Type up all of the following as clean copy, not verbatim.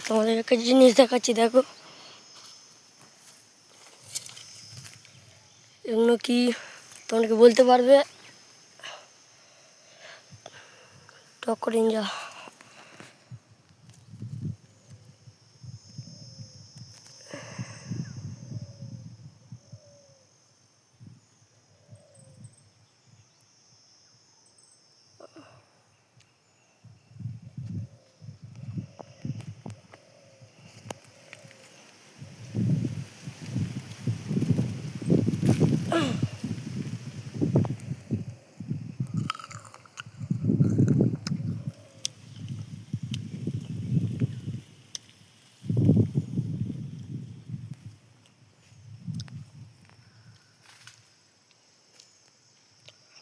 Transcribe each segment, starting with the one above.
তোমাদের একটা জিনিস দেখাচ্ছি, দেখো এগুলো কি তোমরা কি বলতে পারবে? টক্কর ইঞ্জা।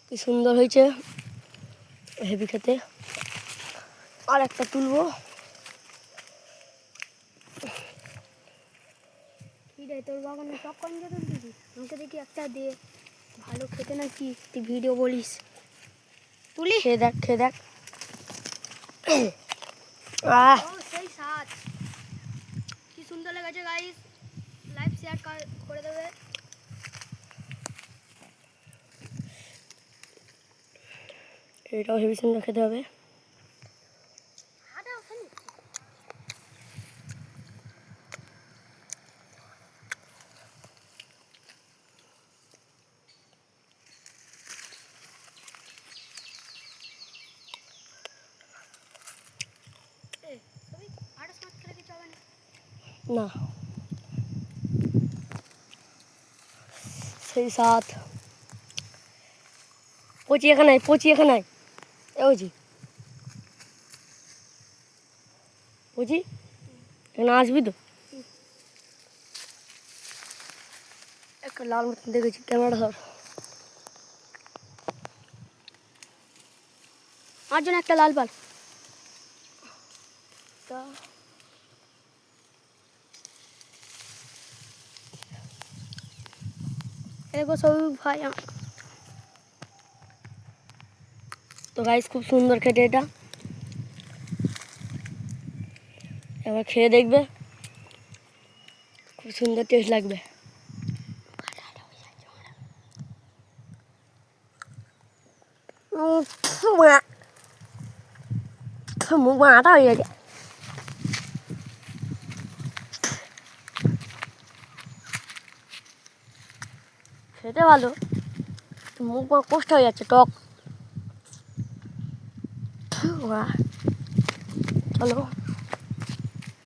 কি সুন্দর হয়েছে, হেভি খেতে। আর একটা তুলবো। তোর বাগানে টক্কর ইঞ্জা তুলতেছি, আমাকে দেখি একটা দে, ভালো খেতে নাকি তুই ভিডিও বলিস। তুলি খেয়ে দেখ, খেয়ে দেখ। সেই স্বাদ, কি সুন্দর লেগেছে গাইস। লাইভ শেয়ার করে দেবে। এটাও হেভি সুন্দর খেতে হবে। না, সেই সাত পচি এখানে, পচি এখানে বুঝি, বুঝি এখানে আসবি তো। একটা লাল মতন দেখেছি, ক্যামেরা ধর। আমার জন্য একটা লাল পাল। এগো সবই ভাই। তো গাইস খুব সুন্দর খেতে এটা, এবার খেয়ে দেখবে, খুব সুন্দর টেস্ট লাগবে। মুখ মাথা হয়ে গেছে। খেতে ভালো, মুখ কষ্ট হয়ে যাচ্ছে, টক। চলো।